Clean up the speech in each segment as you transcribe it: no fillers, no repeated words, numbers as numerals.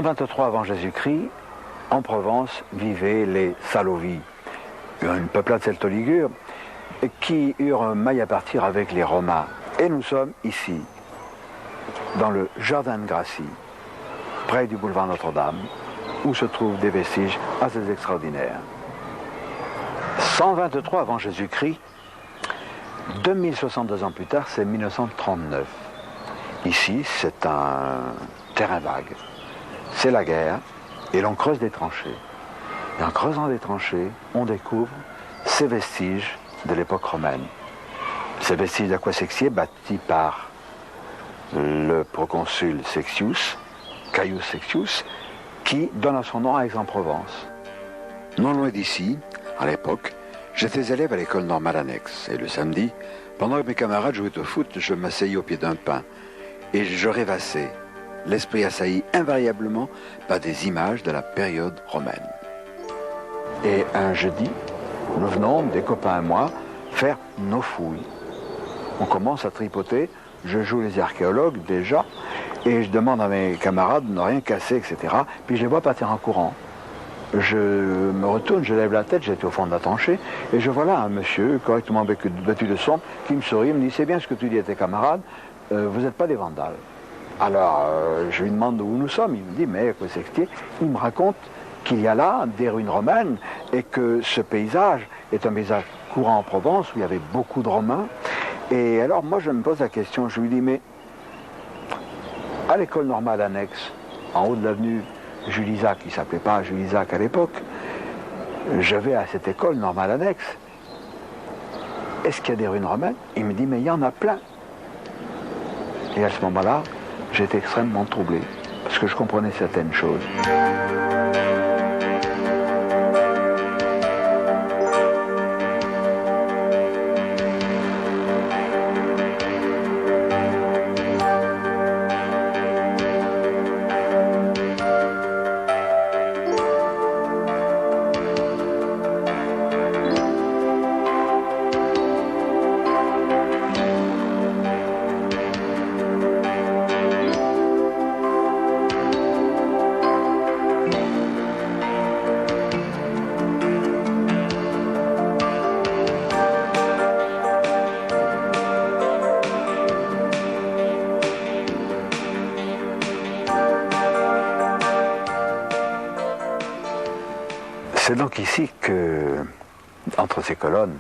123 avant Jésus-Christ, en Provence, vivaient les Salovi, une peuplade celto-ligure qui eurent maille à partir avec les Romains. Et nous sommes ici, dans le Jardin de Gracie, près du boulevard Notre-Dame, où se trouvent des vestiges assez extraordinaires. 123 avant Jésus-Christ, 2062 ans plus tard, c'est 1939. Ici, c'est un terrain vague. C'est la guerre, et l'on creuse des tranchées. Et en creusant des tranchées, on découvre ces vestiges de l'époque romaine. Ces vestiges d'Aquasexie, bâtis par le proconsul Sexius, Caius Sexius, qui donne son nom à Aix-en-Provence. Non loin d'ici, à l'époque, j'étais élève à l'école normale annexe. Et le samedi, pendant que mes camarades jouaient au foot, je m'asseyais au pied d'un pin. Et je rêvassais, l'esprit assailli invariablement par des images de la période romaine. Et un jeudi, nous venons, des copains et moi, faire nos fouilles. On commence à tripoter, je joue les archéologues déjà, et je demande à mes camarades de ne rien casser, etc. Puis je les vois partir en courant. Je me retourne, je lève la tête, j'étais au fond de la tranchée, et je vois là un monsieur correctement vêtu de sombre qui me sourit, me dit « C'est bien ce que tu dis à tes camarades, vous n'êtes pas des vandales. » Alors, je lui demande où nous sommes, il me dit « Mais quoi c'est que il me raconte qu'il y a là des ruines romaines et que ce paysage est un paysage courant en Provence où il y avait beaucoup de Romains. Et alors, moi, je me pose la question, je lui dis « Mais à l'école normale annexe, en haut de l'avenue Jules Isaac, qui ne s'appelait pas Jules Isaac à l'époque, je vais à cette école normale annexe. Est-ce qu'il y a des ruines romaines ?» Il me dit « Mais il y en a plein. » Et à ce moment-là, j'étais extrêmement troublé, parce que je comprenais certaines choses. C'est donc ici que, entre ces colonnes,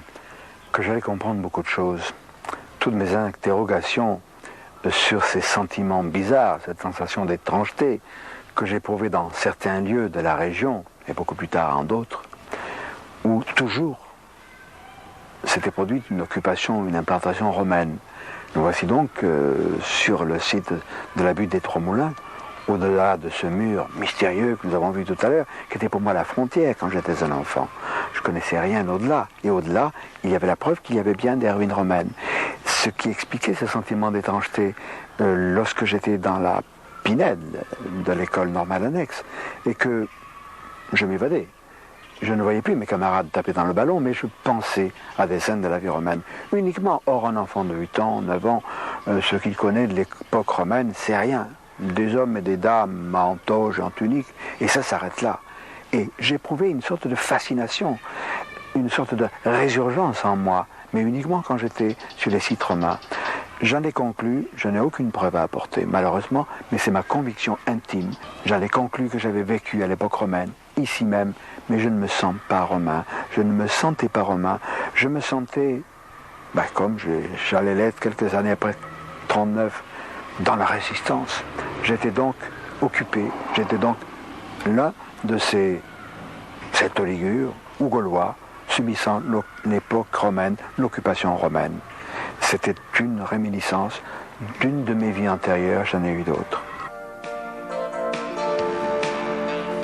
que j'allais comprendre beaucoup de choses. Toutes mes interrogations sur ces sentiments bizarres, cette sensation d'étrangeté que j'éprouvais dans certains lieux de la région, et beaucoup plus tard en d'autres, où toujours s'était produite une occupation, une implantation romaine. Nous voici donc sur le site de la butte des Trois Moulins, au-delà de ce mur mystérieux que nous avons vu tout à l'heure, qui était pour moi la frontière quand j'étais un enfant. Je ne connaissais rien au-delà. Et au-delà, il y avait la preuve qu'il y avait bien des ruines romaines. Ce qui expliquait ce sentiment d'étrangeté lorsque j'étais dans la pinède de l'école normale annexe, et que je m'évadais. Je ne voyais plus mes camarades taper dans le ballon, mais je pensais à des scènes de la vie romaine. Uniquement, or un enfant de 8 ans, 9 ans, ce qu'il connaît de l'époque romaine, c'est rien. Des hommes et des dames en toge, en tunique, et ça s'arrête là. Et j'éprouvais une sorte de fascination, une sorte de résurgence en moi, mais uniquement quand j'étais sur les sites romains. J'en ai conclu, je n'ai aucune preuve à apporter, malheureusement, mais c'est ma conviction intime. J'en ai conclu que j'avais vécu à l'époque romaine, ici même, mais je ne me sens pas romain, je ne me sentais pas romain, je me sentais, comme j'allais l'être quelques années après 39, dans la résistance. J'étais donc occupé, j'étais donc l'un de ces celto-ligures ou gaulois subissant l'époque romaine, l'occupation romaine. C'était une réminiscence d'une de mes vies antérieures, j'en ai eu d'autres.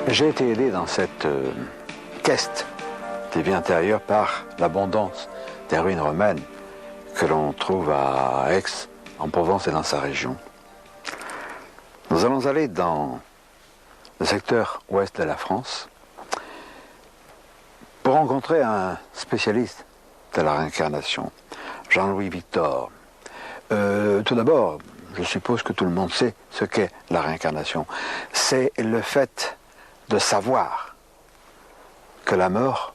J'ai été aidé dans cette quête des vies antérieures par l'abondance des ruines romaines que l'on trouve à Aix, en Provence et dans sa région. Nous allons aller dans le secteur ouest de la France pour rencontrer un spécialiste de la réincarnation, Jean-Louis Victor. Tout d'abord, je suppose que tout le monde sait ce qu'est la réincarnation. C'est le fait de savoir que la mort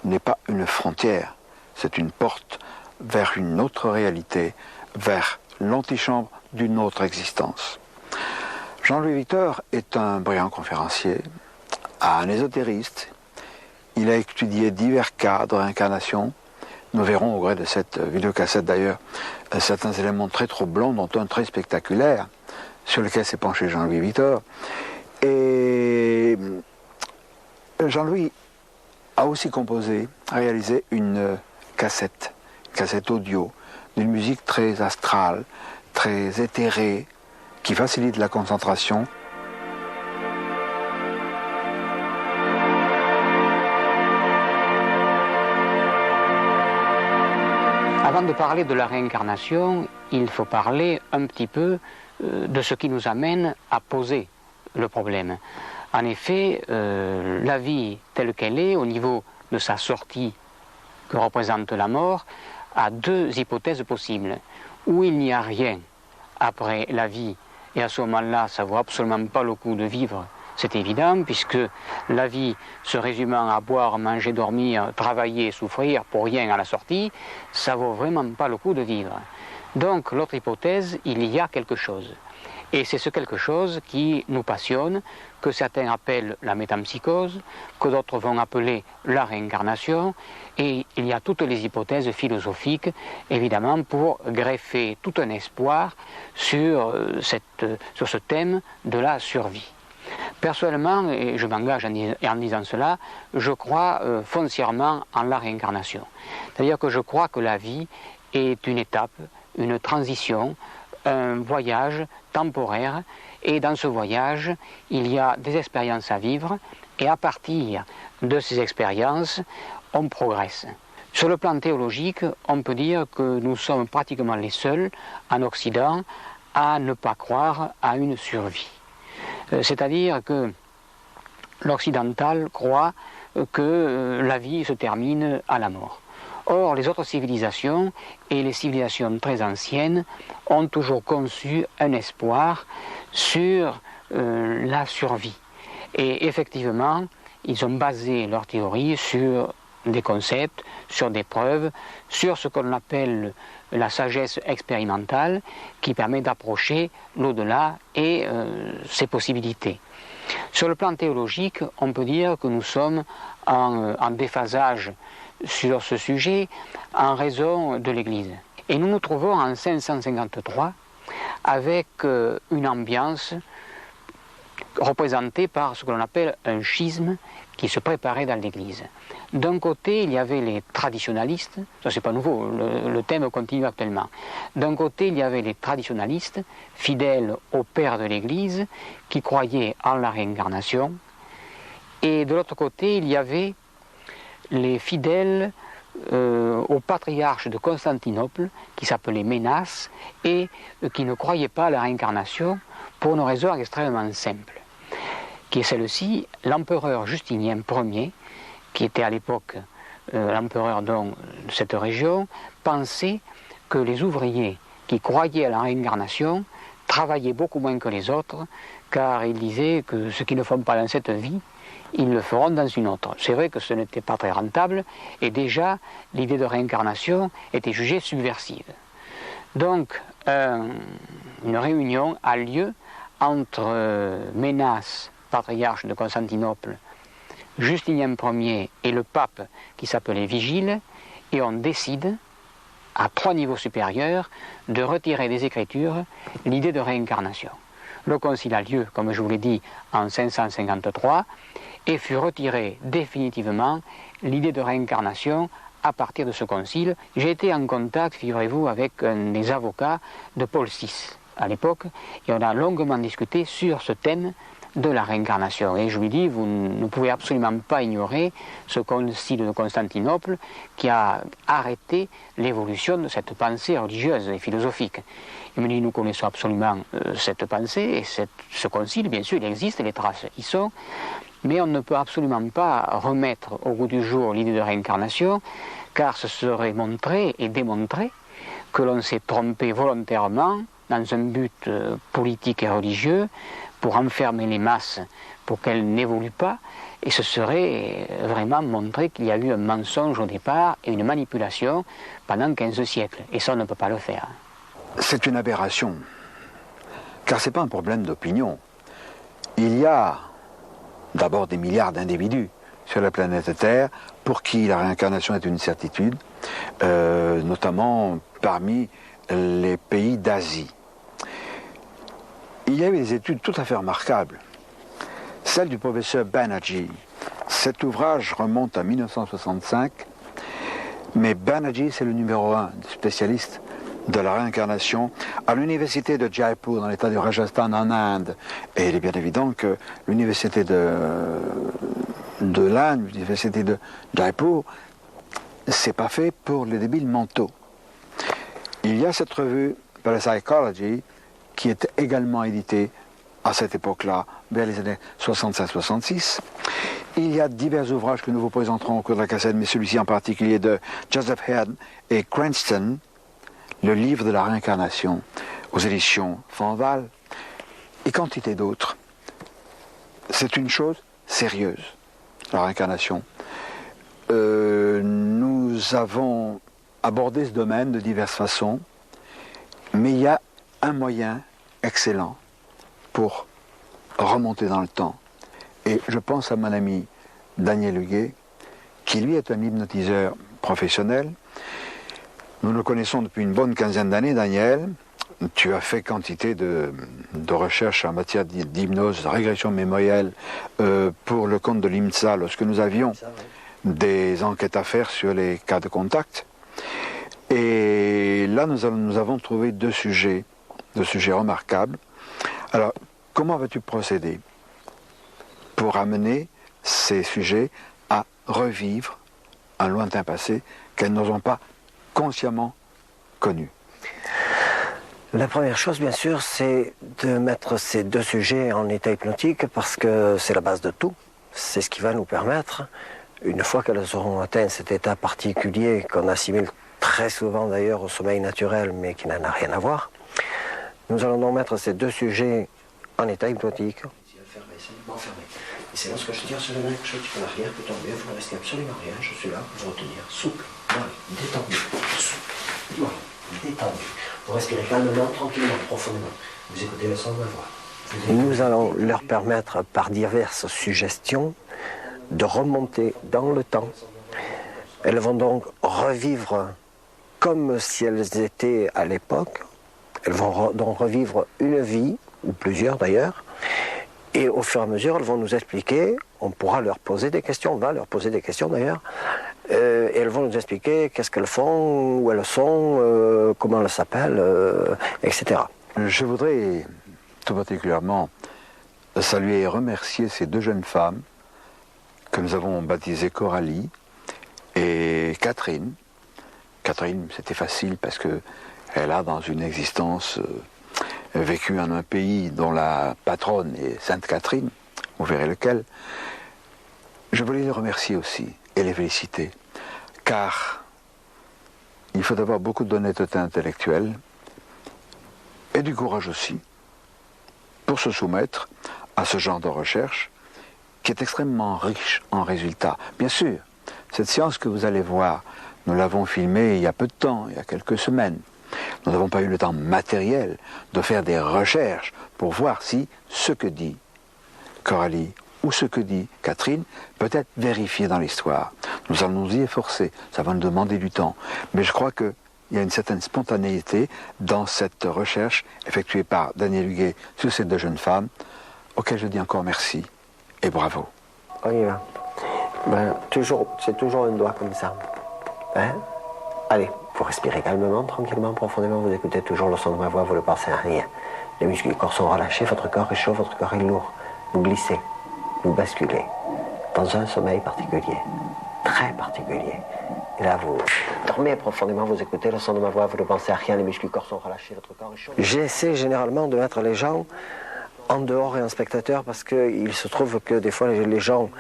n'est pas une frontière, c'est une porte vers une autre réalité, vers l'antichambre d'une autre existence. Jean-Louis Victor est un brillant conférencier, un ésotériste. Il a étudié divers cas de réincarnation. Nous verrons au gré de cette vidéocassette d'ailleurs certains éléments très troublants, dont un très spectaculaire, sur lequel s'est penché Jean-Louis Victor. Et Jean-Louis a aussi composé, réalisé une cassette audio, d'une musique très astrale, très éthérée, qui facilite la concentration. Avant de parler de la réincarnation, il faut parler un petit peu de ce qui nous amène à poser le problème. En effet, la vie telle qu'elle est, au niveau de sa sortie que représente la mort, a deux hypothèses possibles. Ou il n'y a rien après la vie, et à ce moment-là, ça ne vaut absolument pas le coup de vivre, c'est évident, puisque la vie se résumant à boire, manger, dormir, travailler, souffrir pour rien à la sortie, ça ne vaut vraiment pas le coup de vivre. Donc l'autre hypothèse, il y a quelque chose. Et c'est ce quelque chose qui nous passionne, que certains appellent la métampsychose, que d'autres vont appeler la réincarnation, et il y a toutes les hypothèses philosophiques, évidemment, pour greffer tout un espoir sur ce thème de la survie. Personnellement, et je m'engage en disant cela, je crois foncièrement en la réincarnation. C'est-à-dire que je crois que la vie est une étape, une transition, un voyage temporaire, et dans ce voyage, il y a des expériences à vivre, et à partir de ces expériences, on progresse. Sur le plan théologique, on peut dire que nous sommes pratiquement les seuls, en Occident, à ne pas croire à une survie. C'est-à-dire que l'occidental croit que la vie se termine à la mort. Or, les autres civilisations, et les civilisations très anciennes, ont toujours conçu un espoir sur la survie. Et effectivement, ils ont basé leur théorie sur des concepts, sur des preuves, sur ce qu'on appelle la sagesse expérimentale, qui permet d'approcher l'au-delà et ses possibilités. Sur le plan théologique, on peut dire que nous sommes en déphasage sur ce sujet en raison de l'Église. Et nous nous trouvons en 553 avec une ambiance représentée par ce que l'on appelle un schisme qui se préparait dans l'Église. D'un côté, il y avait les traditionalistes, ça c'est pas nouveau, le thème continue actuellement. D'un côté, il y avait les traditionalistes, fidèles au Père de l'Église, qui croyaient en la réincarnation, et de l'autre côté, il y avait les fidèles au patriarche de Constantinople, qui s'appelait Ménas, et qui ne croyaient pas à la réincarnation pour une raison extrêmement simple, qui est celle-ci: l'empereur Justinien Ier, qui était à l'époque l'empereur de cette région, pensait que les ouvriers qui croyaient à la réincarnation travaillaient beaucoup moins que les autres, car il disait que ce qu'ils ne font pas dans cette vie, ils le feront dans une autre. C'est vrai que ce n'était pas très rentable, et déjà l'idée de réincarnation était jugée subversive. Donc une réunion a lieu entre Ménas, patriarche de Constantinople, Justinien Ier et le pape qui s'appelait Vigile, et on décide, à 3 niveaux supérieurs, de retirer des Écritures l'idée de réincarnation. Le concile a lieu, comme je vous l'ai dit, en 553, et fut retirée définitivement l'idée de réincarnation à partir de ce concile. J'ai été en contact, figurez-vous, avec des avocats de Paul VI à l'époque, et on a longuement discuté sur ce thème de la réincarnation. Et je lui dis, vous ne pouvez absolument pas ignorer ce concile de Constantinople qui a arrêté l'évolution de cette pensée religieuse et philosophique. Il me dit, nous connaissons absolument cette pensée, et ce concile, bien sûr, il existe, les traces y sont, mais on ne peut absolument pas remettre au goût du jour l'idée de réincarnation, car ce serait montrer et démontrer que l'on s'est trompé volontairement dans un but politique et religieux, pour enfermer les masses, pour qu'elles n'évoluent pas, et ce serait vraiment montrer qu'il y a eu un mensonge au départ et une manipulation pendant 15 siècles. Et ça, on ne peut pas le faire. C'est une aberration, car ce n'est pas un problème d'opinion. Il y a d'abord des milliards d'individus sur la planète Terre pour qui la réincarnation est une certitude, notamment parmi les pays d'Asie. Il y a eu des études tout à fait remarquables. Celle du professeur Banerjee. Cet ouvrage remonte à 1965, mais Banerjee, c'est le numéro 1 spécialiste de la réincarnation à l'université de Jaipur, dans l'état du Rajasthan en Inde. Et il est bien évident que l'université de l'Inde, l'université de Jaipur, c'est pas fait pour les débiles mentaux. Il y a cette revue, Parapsychology, qui est également éditée à cette époque-là, vers les années 65-66. Il y a divers ouvrages que nous vous présenterons au cours de la cassette, mais celui-ci en particulier de Joseph Head et Cranston, le livre de la réincarnation, aux éditions Fanval, et quantité d'autres. C'est une chose sérieuse, la réincarnation. Nous avons abordé ce domaine de diverses façons, mais il y a un moyen excellent pour remonter dans le temps. Et je pense à mon ami Daniel Huguet, qui lui est un hypnotiseur professionnel. Nous le connaissons depuis une bonne quinzaine d'années, Daniel. Tu as fait quantité de recherches en matière d'hypnose, de régression mémorielle pour le compte de l'IMSA, lorsque nous avions des enquêtes à faire sur les cas de contact. Et là, nous avons trouvé deux sujets remarquables. Alors, comment vas-tu procéder pour amener ces sujets à revivre un lointain passé qu'elles n'ont pas consciemment connu? La première chose, bien sûr, c'est de mettre ces deux sujets en état hypnotique parce que c'est la base de tout. C'est ce qui va nous permettre, une fois qu'elles auront atteint cet état particulier qu'on assimile très souvent d'ailleurs au sommeil naturel, mais qui n'en a rien à voir, nous allons donc mettre ces deux sujets en état hypnotique. Et c'est lorsque je tire sur la main, quelque chose qui peut arrière, peut tomber, vous ne restez absolument rien, je suis là pour vous retenir, souple, voilà, détendu, souple, voilà, détendu. Vous respirez calmement, tranquillement, profondément. Vous écoutez le son de ma voix. Nous allons leur permettre, par diverses suggestions, de remonter dans le temps. Elles vont donc revivre comme si elles étaient à l'époque. Elles vont donc revivre une vie, ou plusieurs d'ailleurs, et au fur et à mesure, elles vont nous expliquer, on pourra leur poser des questions, on va leur poser des questions d'ailleurs, et elles vont nous expliquer qu'est-ce qu'elles font, où elles sont, comment elles s'appellent, etc. Je voudrais tout particulièrement saluer et remercier ces deux jeunes femmes que nous avons baptisées Coralie et Catherine. Catherine, c'était facile parce qu'elle a dans une existence vécu en un pays dont la patronne est Sainte Catherine, vous verrez lequel. Je voulais les remercier aussi et les féliciter, car il faut avoir beaucoup d'honnêteté intellectuelle et du courage aussi pour se soumettre à ce genre de recherche qui est extrêmement riche en résultats. Bien sûr, cette séance que vous allez voir, nous l'avons filmée il y a peu de temps, il y a quelques semaines. Nous n'avons pas eu le temps matériel de faire des recherches pour voir si ce que dit Coralie ou ce que dit Catherine peut être vérifié dans l'histoire. Nous allons nous y efforcer, ça va nous demander du temps. Mais je crois qu'il y a une certaine spontanéité dans cette recherche effectuée par Daniel Huguet sur ces deux jeunes femmes, auxquelles je dis encore merci et bravo. On y va. C'est toujours un doigt comme ça. Hein? Allez, vous respirez calmement, tranquillement, profondément, vous écoutez toujours le son de ma voix, vous ne pensez à rien. Les muscles du corps sont relâchés, votre corps est chaud, votre corps est lourd. Vous glissez, vous basculez dans un sommeil particulier, très particulier. Et là, vous dormez profondément, vous écoutez le son de ma voix, vous ne pensez à rien, les muscles du corps sont relâchés, votre corps est chaud. J'essaie généralement de mettre les gens en dehors et en spectateur parce qu'il se trouve que des fois les gens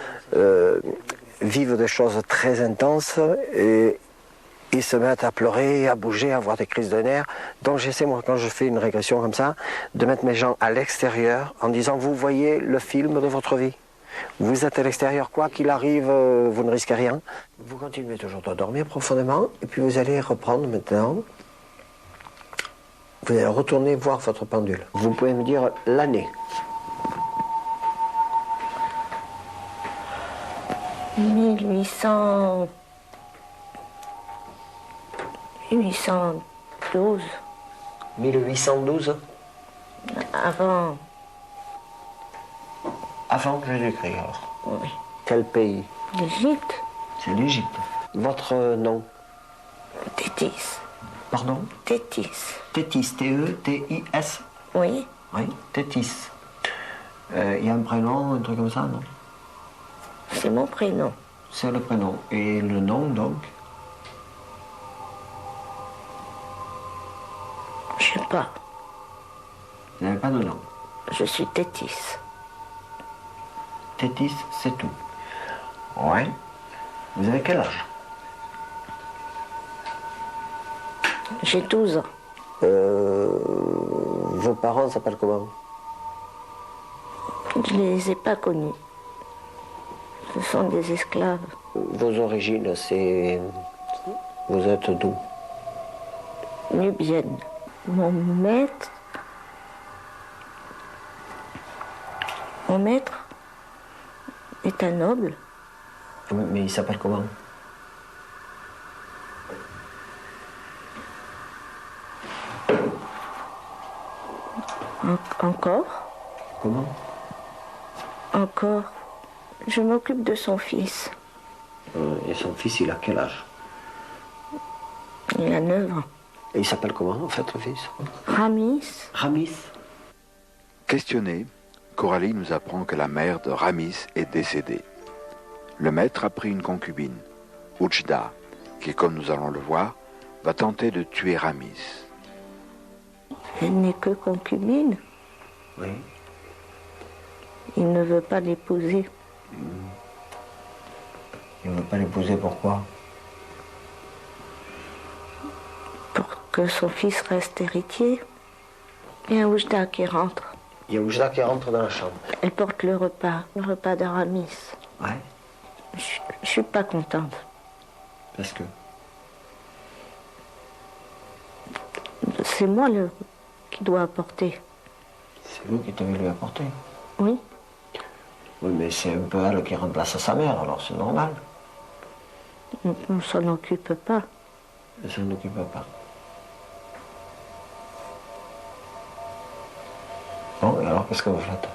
vivent des choses très intenses et ils se mettent à pleurer, à bouger, à avoir des crises de nerfs. Donc j'essaie, moi, quand je fais une régression comme ça, de mettre mes gens à l'extérieur en disant, vous voyez le film de votre vie. Vous êtes à l'extérieur, quoi qu'il arrive, vous ne risquez rien. Vous continuez toujours de dormir profondément, et puis vous allez reprendre maintenant. Vous allez retourner voir votre pendule. Vous pouvez me dire l'année. 1812. 1812. Avant. Avant Jésus-Christ, alors. Oui. Quel pays? L'Égypte. C'est l'Égypte. Votre nom? Tétis. Pardon? Tétis. Tétis, T-E-T-I-S. Oui. Oui, Tétis. Il y a un prénom, un truc comme ça, non? C'est mon prénom. C'est le prénom. Et le nom, donc? Je sais pas. Vous n'avez pas de nom? Je suis Tétis. Tétis, c'est tout. Ouais. Vous avez quel âge? J'ai 12 ans. Vos parents s'appellent comment? Je les ai pas connus. Ce sont des esclaves. Vos origines, c'est... Vous êtes d'où? Nubienne. Mon maître est un noble. Mais il s'appelle comment? Encore. Comment? Encore. Je m'occupe de son fils. Et son fils, il a quel âge? Il a 9 ans. Et il s'appelle comment, en fait, le fils? Ramis. Ramis. Questionnée, Coralie nous apprend que la mère de Ramis est décédée. Le maître a pris une concubine, Oujda, qui, comme nous allons le voir, va tenter de tuer Ramis. Elle n'est que concubine. Oui. Il ne veut pas l'épouser. Il ne veut pas l'épouser, pourquoi? Pour que son fils reste héritier. Il y a Oujda qui rentre. Il y a Oujda qui rentre dans la chambre. Elle porte le repas d'Aramis. Ouais. Je suis pas contente. Parce que? C'est moi qui dois apporter. C'est vous qui devez lui apporter. Oui. Oui, mais c'est un peu elle qui remplace sa mère, alors c'est normal. On ne s'en occupe pas. Elle s'en occupe pas. Bon, et alors qu'est-ce que vous faites?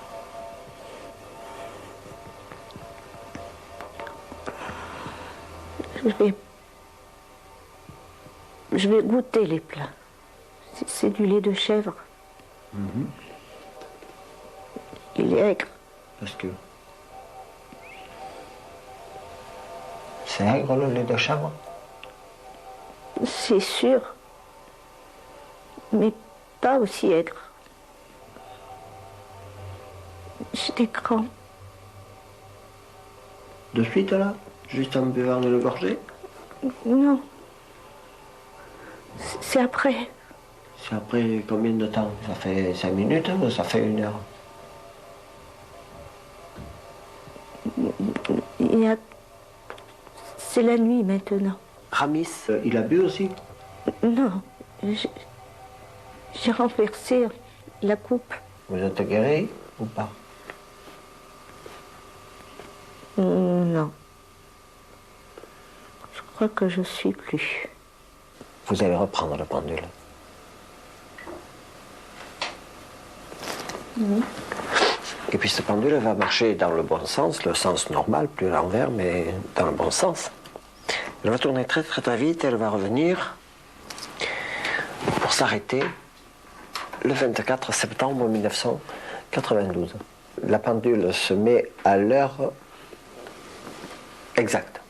Je vais goûter les plats. C'est du lait de chèvre. Il est aigre. Parce que? C'est aigre le lait de chèvre? C'est sûr. Mais pas aussi aigre. J'ai des crampes. De suite là? Juste en buvant de le gorger? Non. C'est après. C'est après combien de temps? Ça fait 5 minutes ou ça fait 1 heure? C'est la nuit maintenant. Ramis, il a bu aussi? Non. J'ai renversé la coupe. Vous êtes guéri ou pas? Non. Je crois que je suis plus. Vous allez reprendre la pendule. Et puis cette pendule va marcher dans le bon sens, le sens normal, plus l'envers, mais dans le bon sens. Elle va tourner très très très vite, elle va revenir pour s'arrêter le 24 septembre 1992. La pendule se met à l'heure exacte.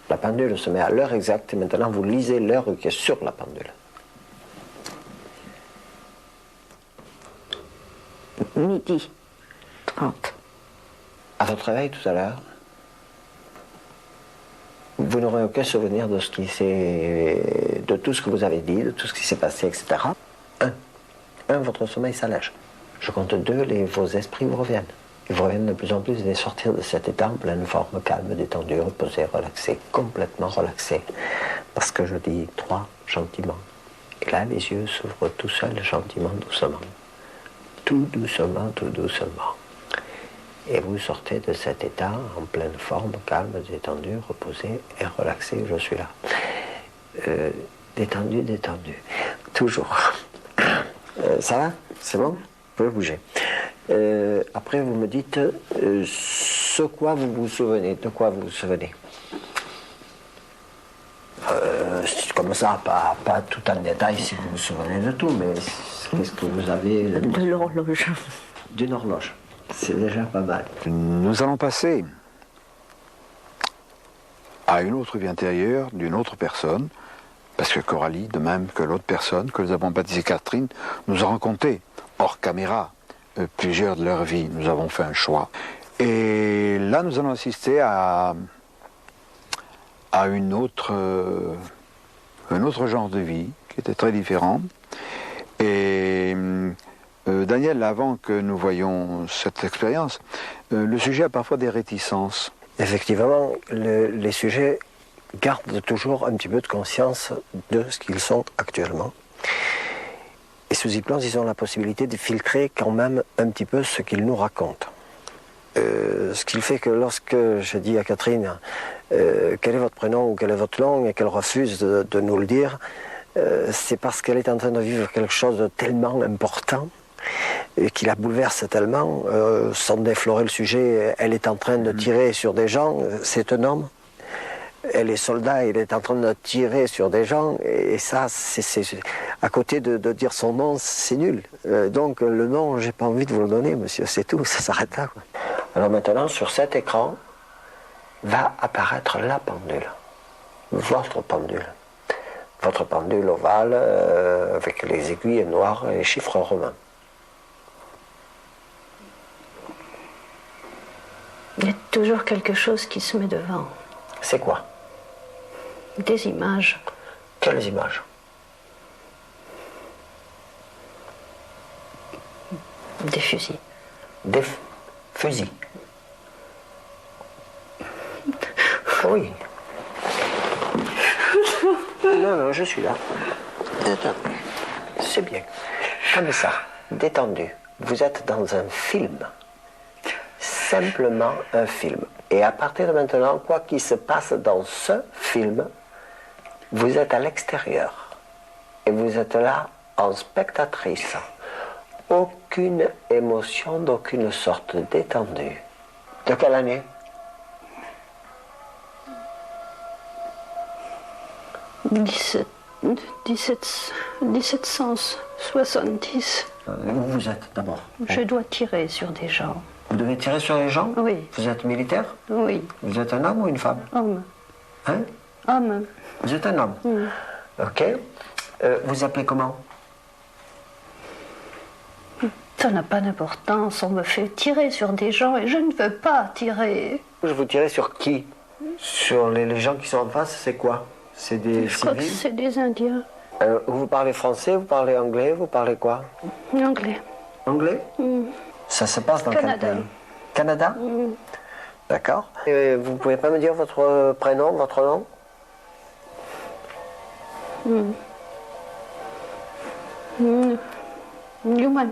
La pendule se met à l'heure exacte et maintenant vous lisez l'heure qui est sur la pendule. Midi 30. À votre réveil tout à l'heure, vous n'aurez aucun souvenir de de tout ce que vous avez dit, de tout ce qui s'est passé, etc. Votre sommeil s'allège. Je compte 2, vos esprits vous reviennent. Ils vous reviennent de plus en plus et sortir de cet état en pleine forme, calme, détendu, reposé, relaxé, complètement relaxé. Parce que je dis 3 gentiment. Et là, les yeux s'ouvrent tout seuls, gentiment, doucement. Tout doucement, tout doucement. Et vous sortez de cet état en pleine forme, calme, détendu, reposé et relaxé. Je suis là. Détendu, détendu. Toujours. Ça va? C'est bon? Vous pouvez bouger. Après, vous me dites ce quoi vous vous souvenez. De quoi vous vous souvenez? Comme ça, pas tout en détail si vous vous souvenez de tout, mais qu'est-ce que vous avez? De l'horloge. D'une horloge. C'est déjà pas mal. Nous allons passer à une autre vie antérieure d'une autre personne, parce que Coralie, de même que l'autre personne que nous avons baptisée Catherine, nous a raconté, hors caméra, plusieurs de leurs vies. Nous avons fait un choix. Et là, nous allons assister à un autre genre de vie, qui était très différent. Et Daniel, avant que nous voyions cette expérience, le sujet a parfois des réticences. Effectivement, les sujets gardent toujours un petit peu de conscience de ce qu'ils sont actuellement. Et sous hypnose, ils ont la possibilité de filtrer quand même un petit peu ce qu'ils nous racontent. Ce qui fait que lorsque je dis à Catherine quel est votre prénom ou quel est votre nom et qu'elle refuse de nous le dire, c'est parce qu'elle est en train de vivre quelque chose de tellement important et qui la bouleverse tellement, sans déflorer le sujet, elle est en train de tirer sur des gens, c'est un homme. Elle est soldat, il est en train de tirer sur des gens, et ça, c'est à côté de dire son nom, c'est nul. Donc le nom, j'ai pas envie de vous le donner, monsieur, c'est tout, ça s'arrête là, quoi. Alors maintenant, sur cet écran, va apparaître la pendule, votre pendule. Votre pendule ovale, avec les aiguilles noires et les chiffres romains. Il y a toujours quelque chose qui se met devant. C'est quoi? Des images. Quelles images? Des fusils. Des fusils. Oui. Non, je suis là. C'est bien. Comme ça, détendu. Vous êtes dans un film. Simplement un film. Et à partir de maintenant, quoi qu'il se passe dans ce film, vous êtes à l'extérieur. Et vous êtes là en spectatrice. Aucune émotion d'aucune sorte, détendue. De quelle année? 1770. Où vous êtes d'abord? Je dois tirer sur des gens. Vous devez tirer sur les gens? Oui. Vous êtes militaire? Oui. Vous êtes un homme ou une femme? Homme. Hein? Homme. Vous êtes un homme? Ok. Vous appelez comment? Ça n'a pas d'importance, on me fait tirer sur des gens et je ne veux pas tirer. Je vous tirez sur qui? Sur les gens qui sont en face, c'est quoi? C'est des Je crois que civils? c'est des Indiens. Vous parlez français, vous parlez anglais, vous parlez quoi? Anglais. Anglais? Ça se passe dans Canada. quel pays? Canada? D'accord. Et vous pouvez pas me dire votre prénom, votre nom? Newman.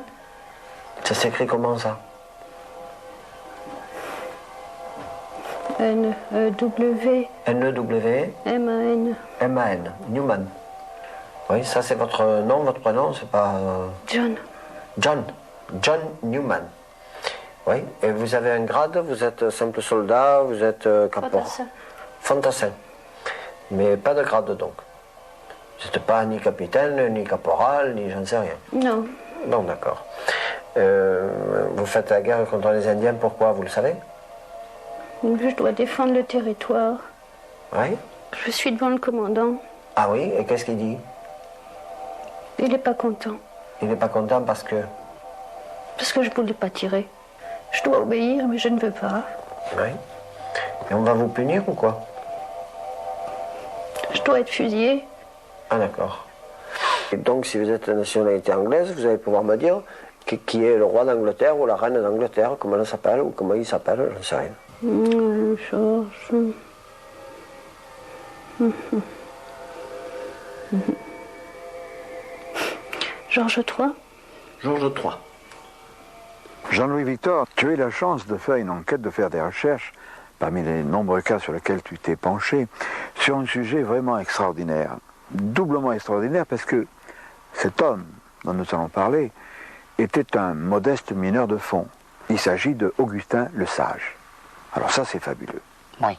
Ça s'écrit comment ça? N-E-W. N-E-W. M-A-N. M-A-N. Newman. Oui, ça c'est votre nom, votre prénom, c'est pas... John. John. John Newman. Oui, et vous avez un grade, vous êtes simple soldat, vous êtes caporal. Fantassin. Fantassin. Mais pas de grade donc. Vous n'êtes pas ni capitaine, ni caporal, ni j'en sais rien. Non. Non, d'accord. Vous faites la guerre contre les Indiens, pourquoi, vous le savez? Je dois défendre le territoire. Oui. Je suis devant le commandant. Ah oui, et qu'est-ce qu'il dit? Il n'est pas content. Il n'est pas content parce que... Parce que je ne voulais pas tirer. Je dois obéir, mais je ne veux pas. Oui. Et on va vous punir ou quoi? Je dois être fusillée. Ah d'accord. Et donc si vous êtes de nationalité anglaise, vous allez pouvoir me dire qui est le roi d'Angleterre ou la reine d'Angleterre, comment elle s'appelle ou comment il s'appelle, je ne sais rien. Georges III. Georges III. Jean-Louis Victor, tu as eu la chance de faire une enquête, de faire des recherches, parmi les nombreux cas sur lesquels tu t'es penché, sur un sujet vraiment extraordinaire. Doublement extraordinaire parce que cet homme dont nous allons parler était un modeste mineur de fond. Il s'agit de Augustin le Sage. Alors ça, c'est fabuleux. Oui.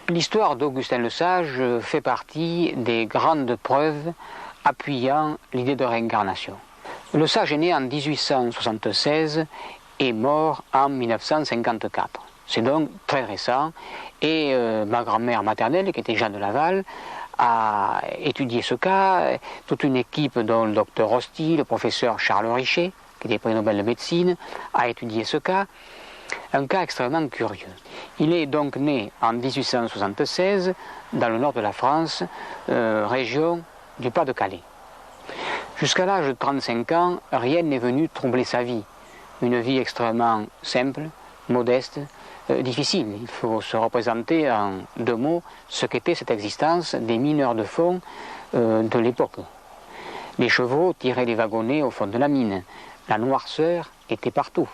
L'histoire d'Augustin le Sage fait partie des grandes preuves appuyant l'idée de réincarnation. Le Sage est né en 1876 et mort en 1954. C'est donc très récent. Et ma grand-mère maternelle, qui était Jeanne de Laval, a étudié ce cas. Toute une équipe, dont le docteur Rosti, le professeur Charles Richet, qui était prix Nobel de médecine, a étudié ce cas. Un cas extrêmement curieux. Il est donc né en 1876 dans le nord de la France, région du Pas-de-Calais. Jusqu'à l'âge de 35 ans, rien n'est venu troubler sa vie. Une vie extrêmement simple, modeste, difficile. Il faut se représenter en deux mots ce qu'était cette existence des mineurs de fond de l'époque. Les chevaux tiraient les wagonnets au fond de la mine. La noirceur était partout.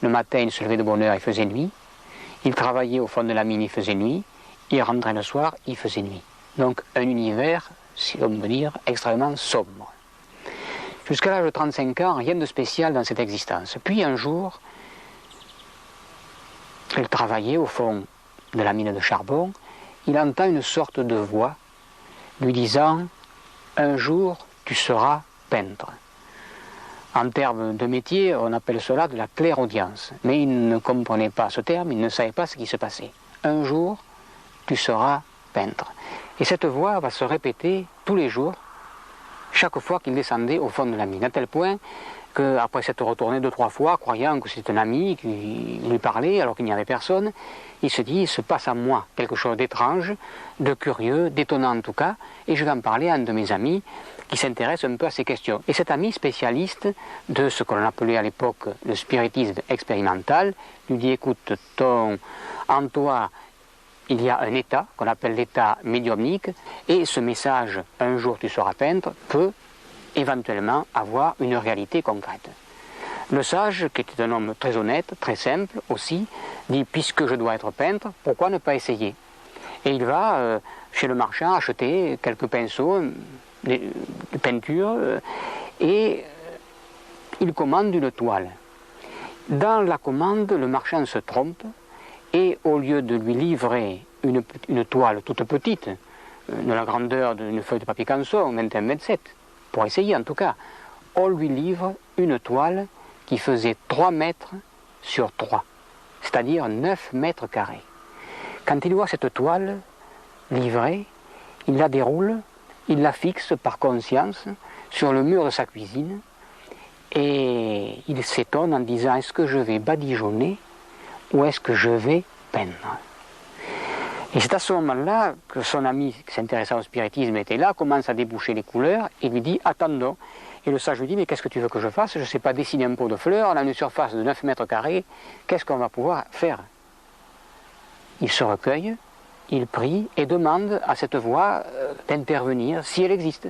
Le matin, il se levait de bonne heure, il faisait nuit. Il travaillait au fond de la mine, il faisait nuit. Il rentrait le soir, il faisait nuit. Donc un univers, si l'on peut dire, extrêmement sombre. Jusqu'à l'âge de 35 ans, rien de spécial dans cette existence. Puis un jour, il travaillait au fond de la mine de charbon. Il entend une sorte de voix lui disant « Un jour, tu seras peintre ». En termes de métier, on appelle cela de la clairaudience. Mais il ne comprenait pas ce terme, il ne savait pas ce qui se passait. Un jour, tu seras peintre. Et cette voix va se répéter tous les jours, chaque fois qu'il descendait au fond de la mine, à tel point qu'après s'être retourné 2-3 fois, croyant que c'était un ami qui lui parlait alors qu'il n'y avait personne, il se dit, il se passe à moi quelque chose d'étrange, de curieux, d'étonnant en tout cas, et je vais en parler à un de mes amis qui s'intéresse un peu à ces questions. Et cet ami spécialiste de ce qu'on appelait à l'époque le spiritisme expérimental lui dit, écoute, en toi, il y a un état qu'on appelle l'état médiumnique, et ce message, un jour tu seras peintre, peut éventuellement avoir une réalité concrète. Le sage, qui était un homme très honnête, très simple aussi, dit, puisque je dois être peintre, pourquoi ne pas essayer? Et il va chez le marchand acheter quelques pinceaux, de peinture, et il commande une toile. Dans la commande, le marchand se trompe, et au lieu de lui livrer une toile toute petite, de la grandeur d'une feuille de papier canson, 21,7 m, pour essayer en tout cas, on lui livre une toile qui faisait 3 mètres sur 3, c'est-à-dire 9 mètres carrés. Quand il voit cette toile livrée, il la déroule, il la fixe par conscience sur le mur de sa cuisine, et il s'étonne en disant, est-ce que je vais badigeonner ou est-ce que je vais peindre? Et c'est à ce moment-là que son ami qui s'intéressait au spiritisme était là, commence à déboucher les couleurs et lui dit, attendons. Et le sage lui dit, mais qu'est-ce que tu veux que je fasse? Je ne sais pas dessiner un pot de fleurs, on a une surface de 9 mètres carrés, qu'est-ce qu'on va pouvoir faire? Il se recueille, il prie et demande à cette voix d'intervenir si elle existe.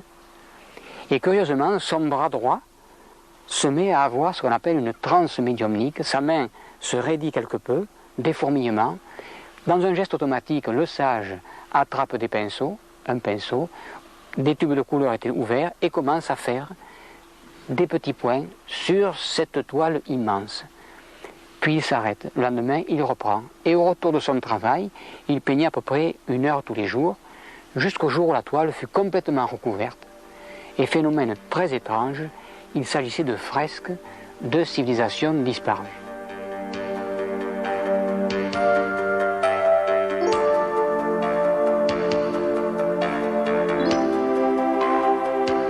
Et curieusement, son bras droit se met à avoir ce qu'on appelle une transe médiumnique, sa main se raidit quelque peu, des fourmillements. Dans un geste automatique, le sage attrape des pinceaux, un pinceau, des tubes de couleur étaient ouverts et commence à faire des petits points sur cette toile immense. Puis il s'arrête. Le lendemain, il reprend. Et au retour de son travail, il peignait à peu près 1 heure tous les jours, jusqu'au jour où la toile fut complètement recouverte. Et phénomène très étrange, il s'agissait de fresques de civilisations disparues.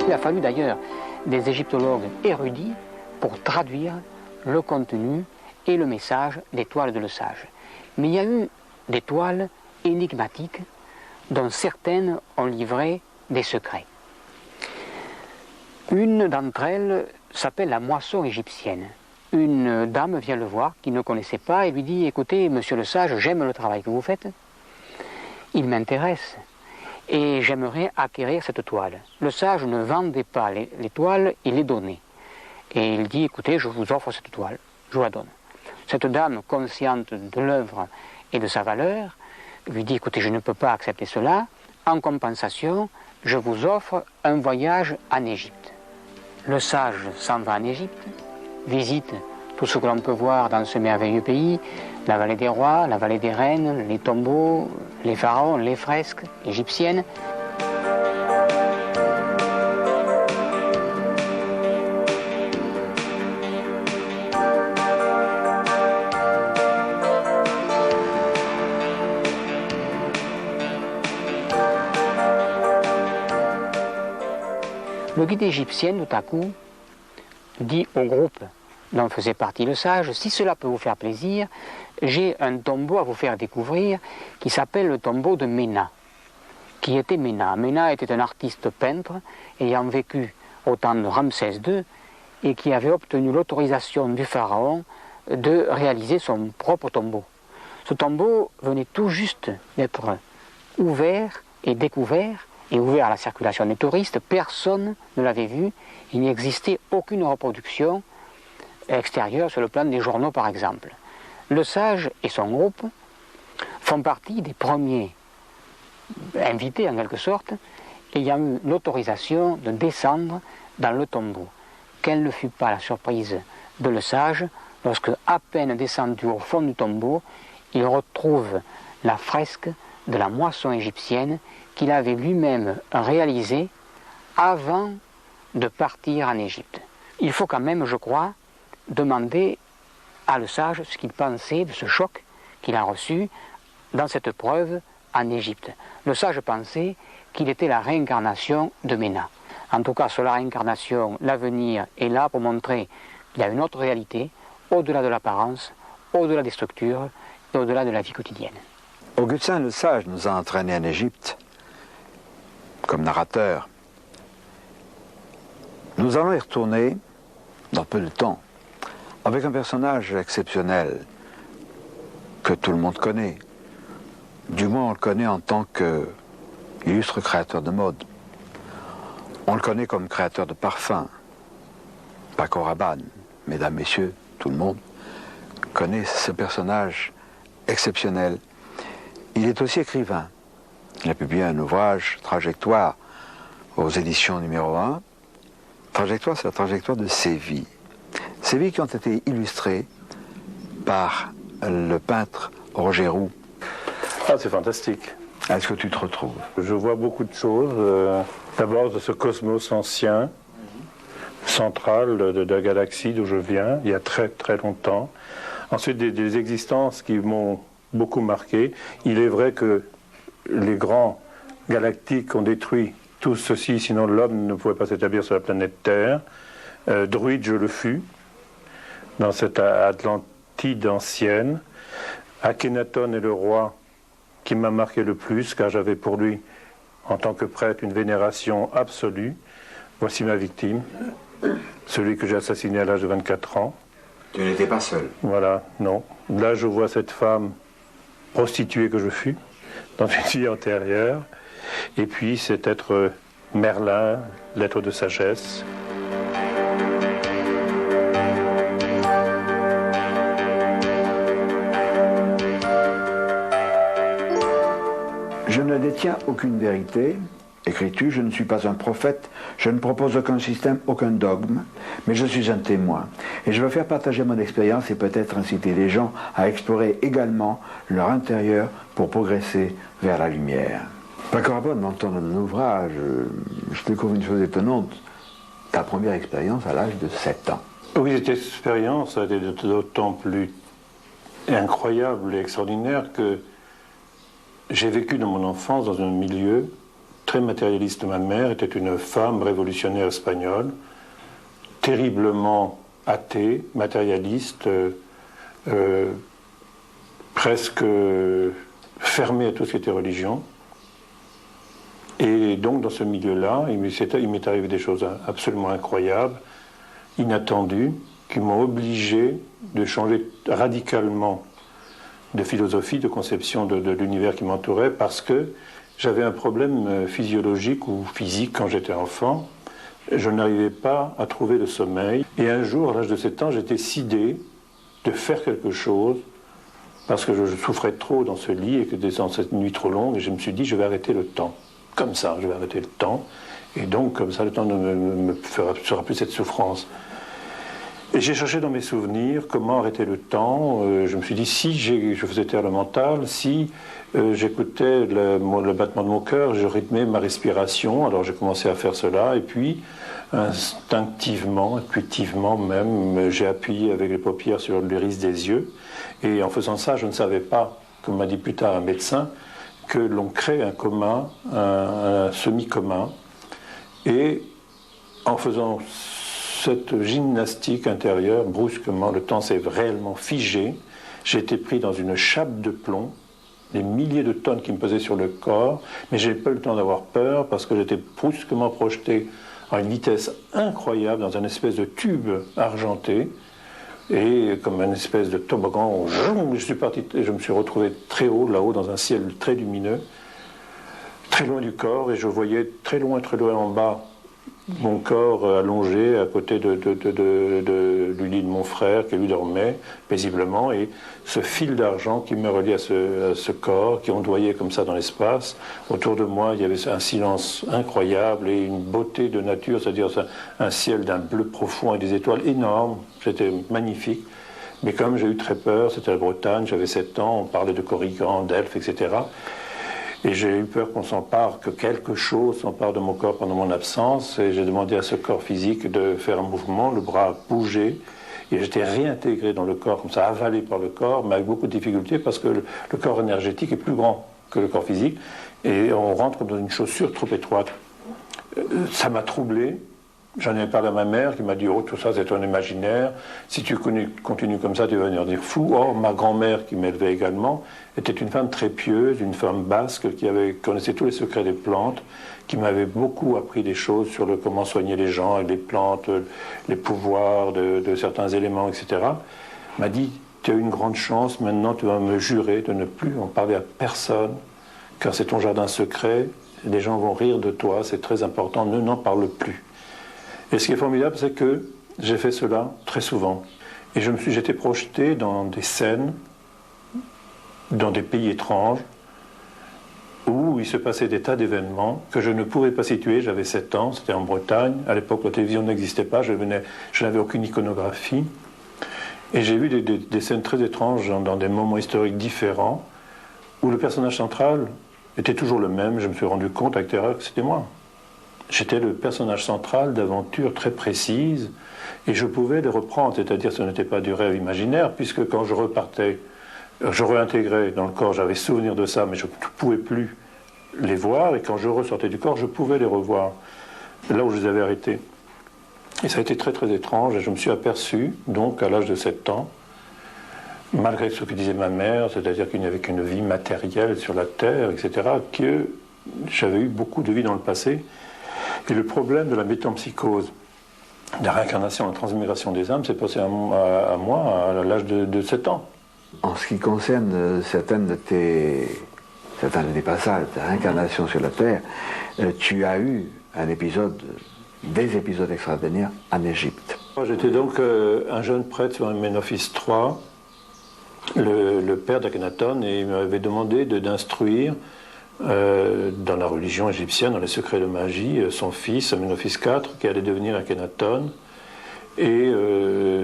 Il a fallu d'ailleurs des égyptologues érudits pour traduire le contenu et le message des toiles de Le Sage. Mais il y a eu des toiles énigmatiques dont certaines ont livré des secrets. Une d'entre elles s'appelle la moisson égyptienne. Une dame vient le voir, qui ne connaissait pas, et lui dit « Écoutez, monsieur le sage, j'aime le travail que vous faites, il m'intéresse, et j'aimerais acquérir cette toile. » Le sage ne vendait pas les toiles, il les donnait. Et il dit « Écoutez, je vous offre cette toile, je vous la donne. » Cette dame, consciente de l'œuvre et de sa valeur, lui dit « Écoutez, je ne peux pas accepter cela, en compensation, je vous offre un voyage en Égypte. » Le sage s'en va en Égypte, visite tout ce que l'on peut voir dans ce merveilleux pays, la vallée des rois, la vallée des reines, les tombeaux, les pharaons, les fresques égyptiennes. Le guide égyptien, tout à coup, dit au groupe dont faisait partie le sage, si cela peut vous faire plaisir, j'ai un tombeau à vous faire découvrir qui s'appelle le tombeau de Ména. Qui était Ména? Ména était un artiste peintre ayant vécu au temps de Ramsès II et qui avait obtenu l'autorisation du pharaon de réaliser son propre tombeau. Ce tombeau venait tout juste d'être ouvert et découvert et ouvert à la circulation des touristes. Personne ne l'avait vu. Il n'existait aucune reproduction extérieure sur le plan des journaux, par exemple. Le sage et son groupe font partie des premiers invités, en quelque sorte, ayant eu l'autorisation de descendre dans le tombeau. Quelle ne fut pas la surprise de le sage lorsque, à peine descendu au fond du tombeau, il retrouve la fresque de la moisson égyptienne qu'il avait lui-même réalisée avant de partir en Égypte. Il faut quand même, je crois, demander à le sage ce qu'il pensait de ce choc qu'il a reçu dans cette preuve en Égypte. Le sage pensait qu'il était la réincarnation de Ména. En tout cas, sur la réincarnation, l'avenir est là pour montrer qu'il y a une autre réalité, au-delà de l'apparence, au-delà des structures et au-delà de la vie quotidienne. Augustin le Sage nous a entraînés en Égypte comme narrateur. Nous allons y retourner dans peu de temps avec un personnage exceptionnel que tout le monde connaît. Du moins, on le connaît en tant qu'illustre créateur de mode. On le connaît comme créateur de parfums. Paco Rabanne, mesdames, messieurs, tout le monde connaît ce personnage exceptionnel. Il est aussi écrivain. Il a publié un ouvrage, Trajectoire, aux éditions numéro 1. Trajectoire, c'est la trajectoire de ses vies. Ces vies qui ont été illustrées par le peintre Roger Roux. Ah, c'est fantastique. Est-ce que tu te retrouves? Je vois beaucoup de choses. D'abord de ce cosmos ancien, central de la galaxie d'où je viens, il y a très très longtemps. Ensuite des existences qui m'ont beaucoup marqué. Il est vrai que les grands galactiques ont détruit tout ceci, sinon l'homme ne pouvait pas s'établir sur la planète Terre. Druide, je le fus, dans cette Atlantide ancienne. Akhenaton est le roi qui m'a marqué le plus, car j'avais pour lui, en tant que prêtre, une vénération absolue. Voici ma victime, celui que j'ai assassiné à l'âge de 24 ans. Tu n'étais pas seul. Voilà, non. Là, je vois cette femme prostituée que je fus, dans une vie antérieure. Et puis cet être Merlin, l'être de sagesse. Je ne détiens aucune vérité, écris-tu, je ne suis pas un prophète, je ne propose aucun système, aucun dogme, mais je suis un témoin. Et je veux faire partager mon expérience et peut-être inciter les gens à explorer également leur intérieur pour progresser vers la lumière. Paco Rabanne, dans ton ouvrage, je découvre une chose étonnante, ta première expérience à l'âge de 7 ans. Oui, cette expérience a été d'autant plus incroyable et extraordinaire que j'ai vécu dans mon enfance dans un milieu très matérialiste. Ma mère était une femme révolutionnaire espagnole, terriblement athée, matérialiste, presque fermée à tout ce qui était religion. Et donc dans ce milieu-là, il m'est arrivé des choses absolument incroyables, inattendues, qui m'ont obligé de changer radicalement de philosophie, de conception de l'univers qui m'entourait, parce que j'avais un problème physiologique ou physique quand j'étais enfant. Je n'arrivais pas à trouver le sommeil. Et un jour, à l'âge de 7 ans, j'étais sidé de faire quelque chose parce que je souffrais trop dans ce lit et que dans cette nuit trop longue, et je me suis dit, je vais arrêter le temps. Comme ça, je vais arrêter le temps. Et donc, comme ça, le temps ne me fera plus cette souffrance. Et j'ai cherché dans mes souvenirs comment arrêter le temps. Je me suis dit, si je faisais taire le mental, si j'écoutais le battement de mon cœur, je rythmais ma respiration. Alors j'ai commencé à faire cela. Et puis, instinctivement, intuitivement même, j'ai appuyé avec les paupières sur l'iris des yeux. Et en faisant ça, je ne savais pas, comme m'a dit plus tard un médecin, que l'on crée un commun, un semi-commun. Et en faisant cette gymnastique intérieure, brusquement, le temps s'est réellement figé. J'ai été pris dans une chape de plomb, des milliers de tonnes qui me pesaient sur le corps, mais j'ai pas eu le temps d'avoir peur parce que j'étais brusquement projeté à une vitesse incroyable dans un espèce de tube argenté et comme une espèce de toboggan, je suis parti et je me suis retrouvé très haut, là-haut, dans un ciel très lumineux, très loin du corps, et je voyais très loin en bas mon corps allongé à côté du lit de mon frère qui lui dormait paisiblement, et ce fil d'argent qui me reliait à ce corps qui ondoyait comme ça dans l'espace. Autour de moi, il y avait un silence incroyable et une beauté de nature, c'est-à-dire un ciel d'un bleu profond et des étoiles énormes. C'était magnifique. Mais comme j'ai eu très peur, c'était la Bretagne, j'avais 7 ans, on parlait de Corrigan, d'elfes, etc. Et j'ai eu peur qu'on s'empare, que quelque chose s'empare de mon corps pendant mon absence. Et j'ai demandé à ce corps physique de faire un mouvement, le bras a bougé. Et j'étais réintégré dans le corps, comme ça, avalé par le corps, mais avec beaucoup de difficultés, parce que le corps énergétique est plus grand que le corps physique. Et on rentre dans une chaussure trop étroite. Ça m'a troublé. J'en ai parlé à ma mère qui m'a dit « Oh, tout ça, c'est un imaginaire. Si tu continues comme ça, tu vas venir dire fou. » Or, ma grand-mère, qui m'élevait également, était une femme très pieuse, une femme basque qui connaissait tous les secrets des plantes, qui m'avait beaucoup appris des choses sur comment soigner les gens avec les plantes, les pouvoirs de certains éléments, etc. M'a dit « Tu as eu une grande chance, maintenant tu vas me jurer de ne plus en parler à personne, car c'est ton jardin secret, les gens vont rire de toi, c'est très important, n'en parle plus. » Et ce qui est formidable, c'est que j'ai fait cela très souvent. Et j'étais projeté dans des scènes, dans des pays étranges, où il se passait des tas d'événements que je ne pouvais pas situer. J'avais 7 ans, c'était en Bretagne. À l'époque, la télévision n'existait pas, je n'avais aucune iconographie. Et j'ai vu des scènes très étranges dans des moments historiques différents, où le personnage central était toujours le même. Je me suis rendu compte avec terreur que c'était moi. J'étais le personnage central d'aventures très précises et je pouvais les reprendre, c'est-à-dire ce n'était pas du rêve imaginaire, puisque quand je repartais, je réintégrais dans le corps, j'avais souvenir de ça, mais je ne pouvais plus les voir, et quand je ressortais du corps, je pouvais les revoir, là où je les avais arrêtés. Et ça a été très très étrange, et je me suis aperçu, donc à l'âge de 7 ans, malgré ce que disait ma mère, c'est-à-dire qu'il n'y avait qu'une vie matérielle sur la Terre, etc., que j'avais eu beaucoup de vie dans le passé. Et le problème de la métempsychose, de la réincarnation, la transmigration des âmes, s'est passé à moi à l'âge de 7 ans. En ce qui concerne certains de tes passages, ta réincarnation sur la Terre, tu as eu des épisodes extraordinaires en Égypte. J'étais donc un jeune prêtre sur un Ménophis III, le père d'Akhenaton, et il m'avait demandé d'instruire dans la religion égyptienne, dans les secrets de magie, son fils, Ménophis IV, qui allait devenir Akhenaton. Et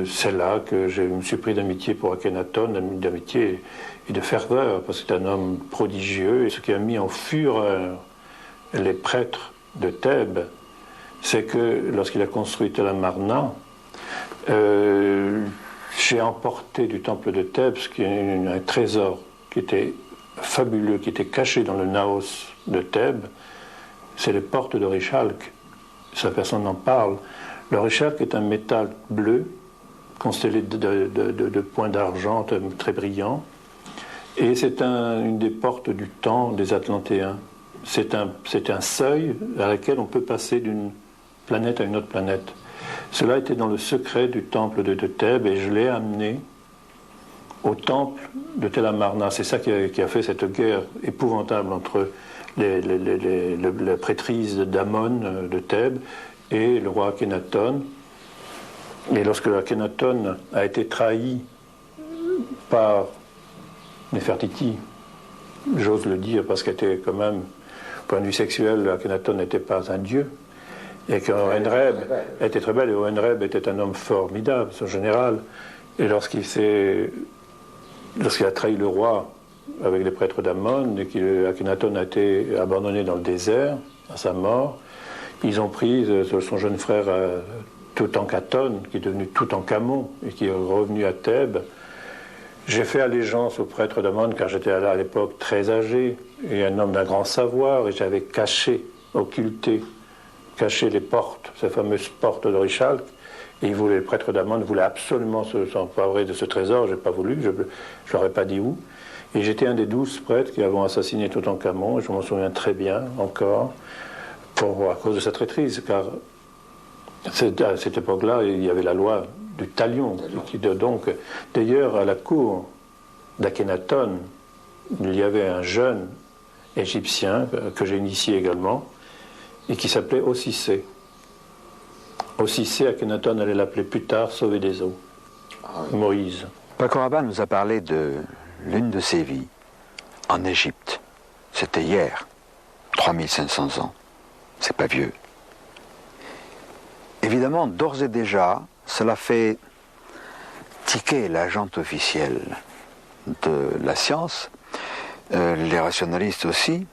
c'est là que je me suis pris d'amitié pour Akhenaton, d'amitié et de ferveur, parce que c'est un homme prodigieux. Et ce qui a mis en fureur les prêtres de Thèbes, c'est que lorsqu'il a construit Tel Amarna, j'ai emporté du temple de Thèbes un trésor qui était fabuleux, qui était caché dans le naos de Thèbes. C'est les portes de Richalque. Ça, personne n'en parle. Le Richalque est un métal bleu constellé de points d'argent très brillants, et c'est une des portes du temps des Atlantéens. c'est un seuil à laquelle on peut passer d'une planète à une autre planète. Cela était dans le secret du temple de Thèbes et je l'ai amené au temple de Tel Amarna. C'est ça qui a fait cette guerre épouvantable entre la prêtrise d'Amon de Thèbes et le roi Akhenaton. Et lorsque Akhenaton a été trahi par Néfertiti, j'ose le dire parce qu'elle était quand même, point de vue sexuel, Akhenaton n'était pas un dieu, et qu'Ohenreb était très belle, et Ohenreb était un homme formidable, son général. Et lorsqu'il a trahi le roi avec les prêtres d'Amon, et qu'Akhenaton a été abandonné dans le désert, à sa mort, ils ont pris son jeune frère Toutankhaton, qui est devenu Toutankhamon, et qui est revenu à Thèbes. J'ai fait allégeance aux prêtres d'Amon, car j'étais à l'époque très âgé, et un homme d'un grand savoir, et j'avais caché, occulté, caché les portes, ces fameuses portes d'Orichalque, et les prêtres d'Amon voulaient absolument s'emparer de ce trésor. Je n'ai pas voulu, je ne leur ai pas dit où. Et j'étais un des 12 prêtres qui avaient assassiné Toutankhamon, et je m'en souviens très bien encore, à cause de sa traîtrise, car à cette époque-là, il y avait la loi du talion. Donc, d'ailleurs, à la cour d'Akhenaton, il y avait un jeune égyptien que j'ai initié également, et qui s'appelait Ossissé. Ossissé, Akhenaton allait l'appeler plus tard Sauvé des eaux. Moïse. Paco Rabanne nous a parlé de l'une de ses vies en Égypte. C'était hier, 3500 ans. C'est pas vieux. Évidemment, d'ores et déjà, cela fait tiquer l'agent officiel de la science, les rationalistes aussi.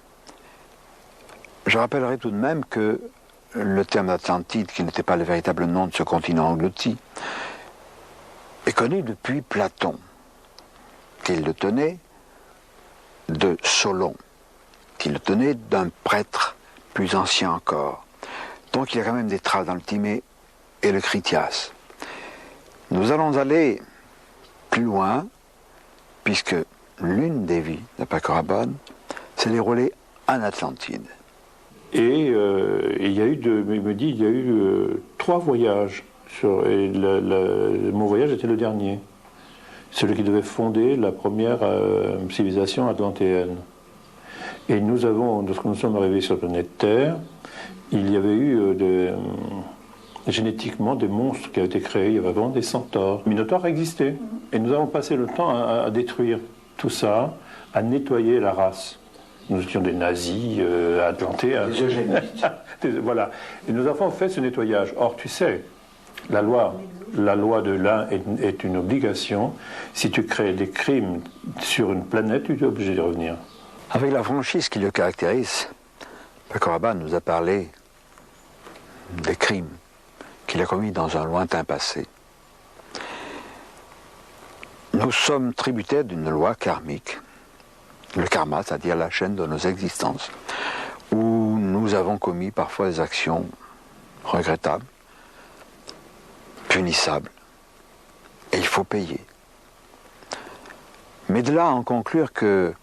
Je rappellerai tout de même que le terme d'Atlantide, qui n'était pas le véritable nom de ce continent englouti, est connu depuis Platon, qu'il le tenait de Solon, qu'il le tenait d'un prêtre plus ancien encore. Donc il y a quand même des traces dans le Timée et le Critias. Nous allons aller plus loin, puisque l'une des vies de Paco Rabanne s'est déroulée en Atlantide. Et il y a eu, il me dit, il y a eu 3 voyages. Et mon voyage était le dernier. Celui qui devait fonder la première civilisation atlantéenne. Et nous avons, lorsque nous sommes arrivés sur la planète Terre, il y avait eu génétiquement des monstres qui avaient été créés. Il y avait vraiment des centaures. Minotaures existaient. Et nous avons passé le temps à détruire tout ça, à nettoyer la race. Nous étions des nazis atlantéens. Des eugénistes. Voilà. Et nous avons fait ce nettoyage. Or, tu sais, la loi de l'un est une obligation. Si tu crées des crimes sur une planète, tu es obligé de revenir. Avec la franchise qui le caractérise, Paco Rabanne nous a parlé des crimes qu'il a commis dans un lointain passé. Nous sommes tributaires d'une loi karmique, le karma, c'est-à-dire la chaîne de nos existences, où nous avons commis parfois des actions regrettables, punissables, et il faut payer. Mais de là à en conclure que,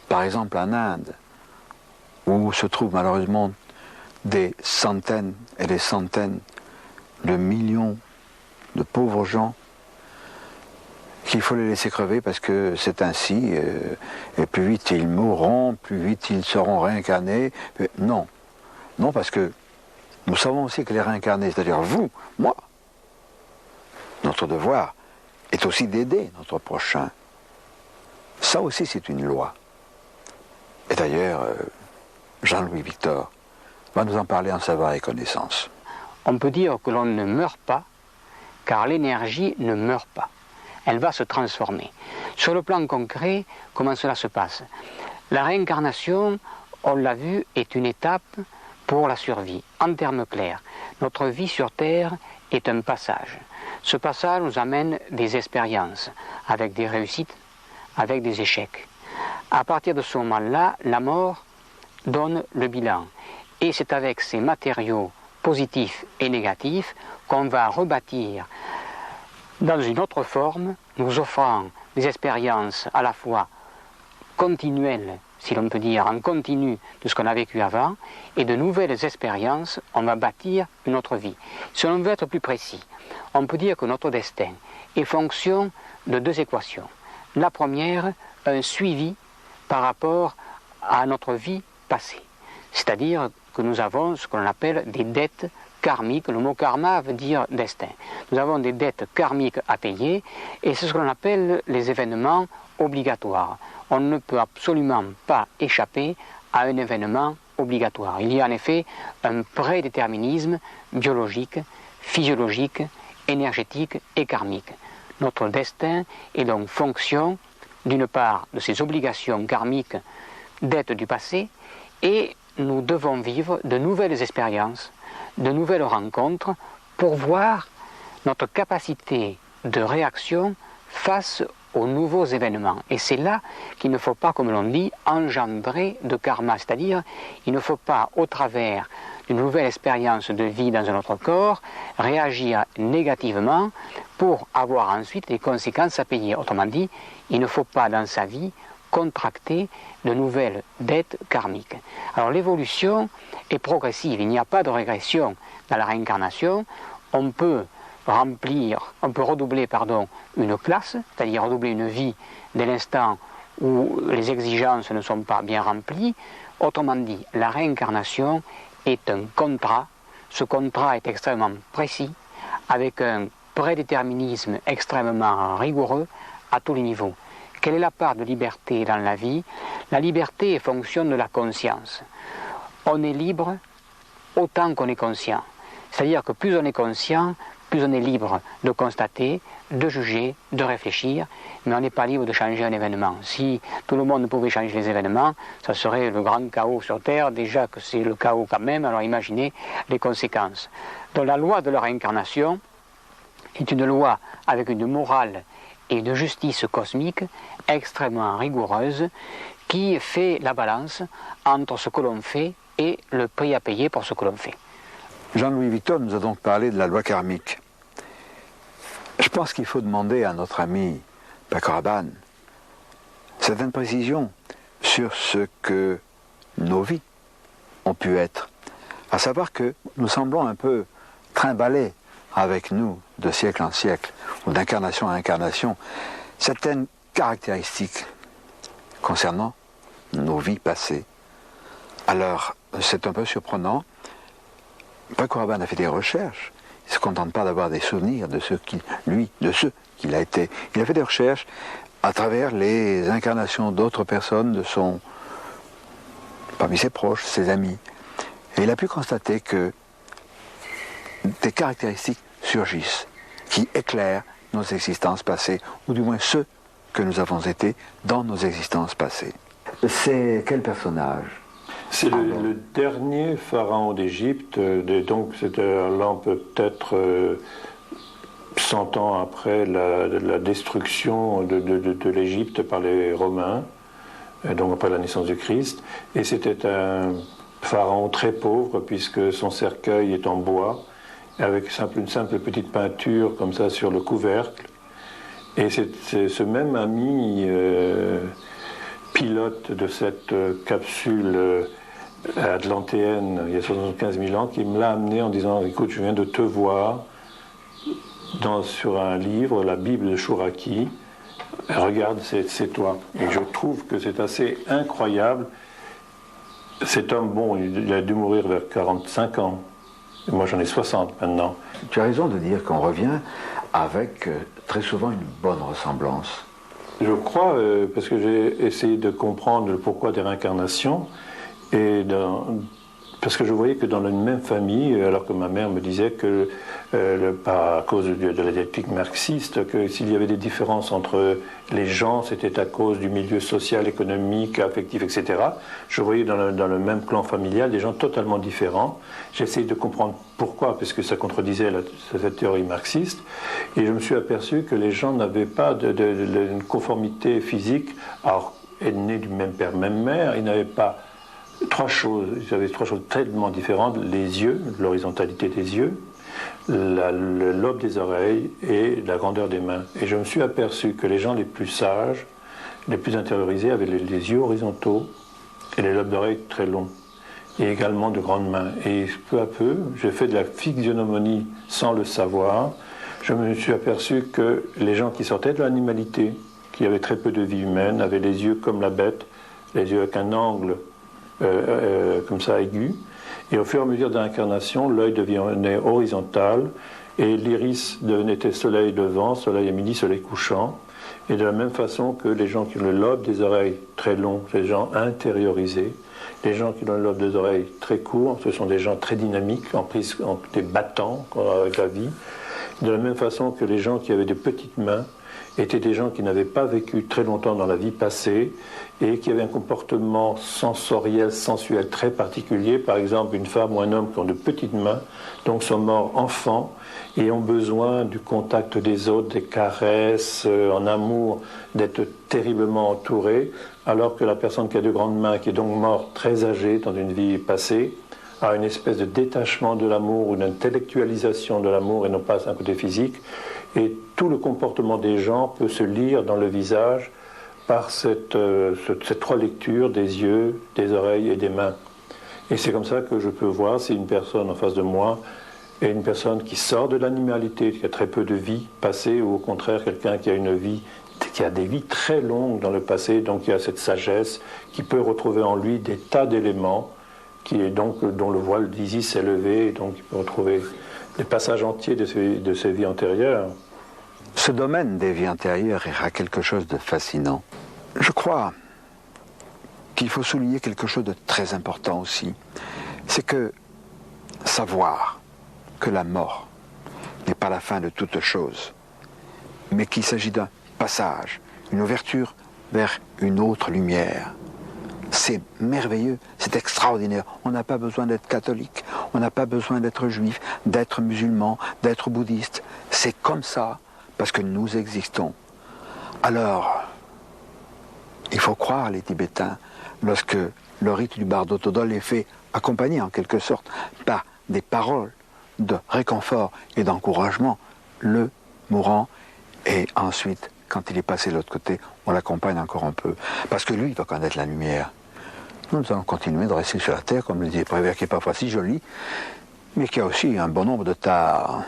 par exemple en Inde, où se trouvent malheureusement des centaines et des centaines de millions de pauvres gens, qu'il faut les laisser crever parce que c'est ainsi, et plus vite ils mourront, plus vite ils seront réincarnés. Non, non, parce que nous savons aussi que les réincarnés, c'est-à-dire vous, moi, notre devoir est aussi d'aider notre prochain. Ça aussi c'est une loi. Et d'ailleurs, Jean-Louis Victor va nous en parler en savoir et connaissance. On peut dire que l'on ne meurt pas, car l'énergie ne meurt pas. Elle va se transformer. Sur le plan concret, comment cela se passe? La réincarnation, on l'a vu, est une étape pour la survie. En termes clairs, notre vie sur Terre est un passage. Ce passage nous amène des expériences, avec des réussites, avec des échecs. À partir de ce moment-là, la mort donne le bilan. Et c'est avec ces matériaux positifs et négatifs qu'on va rebâtir dans une autre forme, nous offrant des expériences à la fois continuelles si l'on peut dire, en continu de ce qu'on a vécu avant, et de nouvelles expériences, on va bâtir une autre vie. Si l'on veut être plus précis, on peut dire que notre destin est fonction de deux équations. La première, un suivi par rapport à notre vie passée. C'est-à-dire que nous avons ce qu'on appelle des dettes karmiques. Le mot karma veut dire destin. Nous avons des dettes karmiques à payer et c'est ce qu'on appelle les événements obligatoires. On ne peut absolument pas échapper à un événement obligatoire. Il y a en effet un prédéterminisme biologique, physiologique, énergétique et karmique. Notre destin est donc fonction, d'une part, de ces obligations karmiques, dettes du passé, et nous devons vivre de nouvelles expériences, de nouvelles rencontres, pour voir notre capacité de réaction face aux nouveaux événements. Et c'est là qu'il ne faut pas, comme l'on dit, engendrer de karma, c'est-à-dire il ne faut pas, au travers d'une nouvelle expérience de vie dans un autre corps, réagir négativement pour avoir ensuite des conséquences à payer. Autrement dit, il ne faut pas dans sa vie contracter de nouvelles dettes karmiques. Alors l'évolution est progressive, il n'y a pas de régression dans la réincarnation. On peut redoubler une classe, c'est-à-dire redoubler une vie dès l'instant où les exigences ne sont pas bien remplies. Autrement dit, la réincarnation est un contrat. Ce contrat est extrêmement précis, avec un prédéterminisme extrêmement rigoureux à tous les niveaux. Quelle est la part de liberté dans la vie? La liberté est fonction de la conscience. On est libre autant qu'on est conscient. C'est-à-dire que plus on est conscient, plus on est libre de constater, de juger, de réfléchir, mais on n'est pas libre de changer un événement. Si tout le monde pouvait changer les événements, ça serait le grand chaos sur Terre, déjà que c'est le chaos quand même, alors imaginez les conséquences. Donc la loi de la réincarnation est une loi avec une morale et une justice cosmique extrêmement rigoureuse qui fait la balance entre ce que l'on fait et le prix à payer pour ce que l'on fait. Jean-Louis Victor nous a donc parlé de la loi karmique. Je pense qu'il faut demander à notre ami Paco Rabanne certaines précisions sur ce que nos vies ont pu être. À savoir que nous semblons un peu trimballer avec nous de siècle en siècle, ou d'incarnation à incarnation, certaines caractéristiques concernant nos vies passées. Alors, c'est un peu surprenant. Paco Rabanne a fait des recherches. Il ne se contente pas d'avoir des souvenirs de ceux qu'il a été. Il a fait des recherches à travers les incarnations d'autres personnes parmi ses proches, ses amis. Et il a pu constater que des caractéristiques surgissent, qui éclairent nos existences passées, ou du moins ceux que nous avons été dans nos existences passées. C'est quel personnage? C'est le dernier pharaon d'Égypte, donc c'était là peut-être 100 ans après la destruction de l'Égypte par les Romains, donc après la naissance du Christ, et c'était un pharaon très pauvre puisque son cercueil est en bois, avec une simple petite peinture comme ça sur le couvercle, et c'est ce même ami pilote de cette capsule atlantéenne il y a 75 000 ans qui me l'a amené en disant: écoute, je viens de te voir sur un livre, la Bible de Chouraki, regarde, c'est toi. Et je trouve que c'est assez incroyable. Cet homme, bon, il a dû mourir vers 45 ans. Et moi j'en ai 60 maintenant. Tu as raison de dire qu'on revient avec très souvent une bonne ressemblance. Je crois, parce que j'ai essayé de comprendre le pourquoi des réincarnations, parce que je voyais que dans une même famille, alors que ma mère me disait que, à cause de la dialectique marxiste, que s'il y avait des différences entre les gens, c'était à cause du milieu social, économique, affectif, etc. Je voyais dans le même clan familial des gens totalement différents. J'ai essayé de comprendre pourquoi, parce que ça contredisait cette théorie marxiste, et je me suis aperçu que les gens n'avaient pas une conformité physique, alors nés du même père, même mère, ils n'avaient pas j'avais trois choses tellement différentes: les yeux, l'horizontalité des yeux, le lobe des oreilles et la grandeur des mains. Et je me suis aperçu que les gens les plus sages, les plus intériorisés, avaient les yeux horizontaux, et les lobes d'oreilles très longs, et également de grandes mains. Et peu à peu, j'ai fait de la physionomonie sans le savoir. Je me suis aperçu que les gens qui sortaient de l'animalité, qui avaient très peu de vie humaine, avaient les yeux comme la bête, les yeux avec un angle comme ça aigu. Et au fur et à mesure de l'incarnation, l'œil devenait horizontal et l'iris devenait soleil levant, soleil à midi, soleil couchant. Et de la même façon que les gens qui ont le lobe des oreilles très long, c'est des gens intériorisés. Les gens qui ont le lobe des oreilles très court, ce sont des gens très dynamiques, des battants avec la vie. De la même façon que les gens qui avaient des petites mains étaient des gens qui n'avaient pas vécu très longtemps dans la vie passée et qui avaient un comportement sensoriel, sensuel très particulier. Par exemple, une femme ou un homme qui ont de petites mains, donc sont morts enfants et ont besoin du contact des autres, des caresses, en amour, d'être terriblement entourés, alors que la personne qui a de grandes mains, qui est donc morte très âgée dans une vie passée, a une espèce de détachement de l'amour ou d'intellectualisation de l'amour et non pas un côté physique. Et tout le comportement des gens peut se lire dans le visage par cette relecture des yeux, des oreilles et des mains. Et c'est comme ça que je peux voir si une personne en face de moi est une personne qui sort de l'animalité, qui a très peu de vie passée, ou au contraire quelqu'un qui a une vie, qui a des vies très longues dans le passé, donc qui a cette sagesse, qui peut retrouver en lui des tas d'éléments, dont le voile d'Isis s'est levé, donc il peut retrouver des passages entiers de ses vies antérieures. Ce domaine des vies antérieures a quelque chose de fascinant. Je crois qu'il faut souligner quelque chose de très important aussi. C'est que savoir que la mort n'est pas la fin de toute chose, mais qu'il s'agit d'un passage, une ouverture vers une autre lumière. C'est merveilleux, c'est extraordinaire. On n'a pas besoin d'être catholique, on n'a pas besoin d'être juif, d'être musulman, d'être bouddhiste. C'est comme ça, parce que nous existons. Alors, il faut croire les Tibétains, lorsque le rite du Bardo Thodol est fait, accompagné en quelque sorte par des paroles de réconfort et d'encouragement, le mourant, et ensuite, quand il est passé de l'autre côté, on l'accompagne encore un peu, parce que lui, il va connaître la lumière. Nous allons continuer de rester sur la terre, comme le dit Prévert, qui est parfois si joli, mais qui a aussi un bon nombre de tares.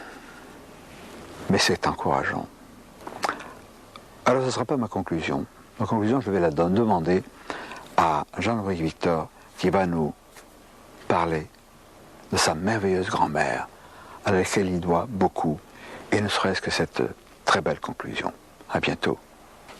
Mais c'est encourageant. Alors ce ne sera pas ma conclusion. Ma conclusion, je vais la demander à Jean-Louis Victor, qui va nous parler de sa merveilleuse grand-mère, à laquelle il doit beaucoup, et ne serait-ce que cette très belle conclusion. À bientôt.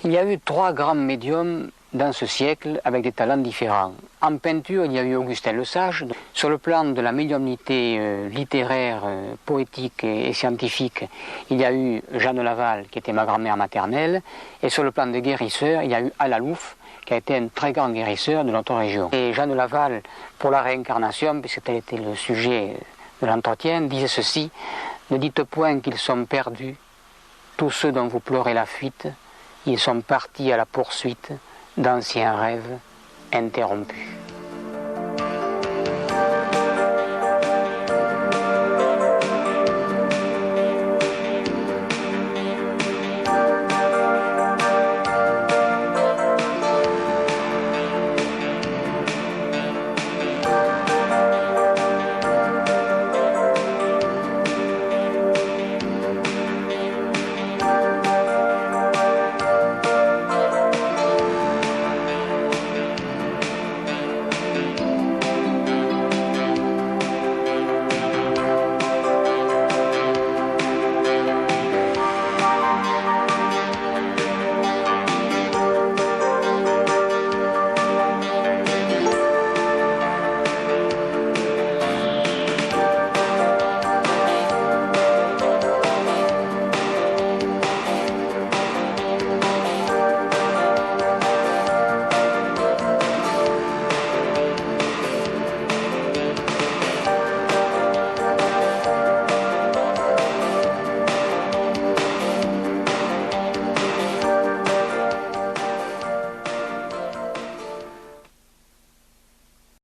Il y a eu 3 grands médiums dans ce siècle avec des talents différents. En peinture, il y a eu Augustin Le Sage. Sur le plan de la médiumnité littéraire, poétique et scientifique, il y a eu Jeanne Laval, qui était ma grand-mère maternelle. Et sur le plan des guérisseurs, il y a eu Alalouf, qui a été un très grand guérisseur de notre région. Et Jeanne Laval, pour la réincarnation, puisque tel était le sujet de l'entretien, disait ceci: « Ne dites point qu'ils sont perdus, tous ceux dont vous pleurez la fuite, ils sont partis à la poursuite d'anciens rêves interrompus. »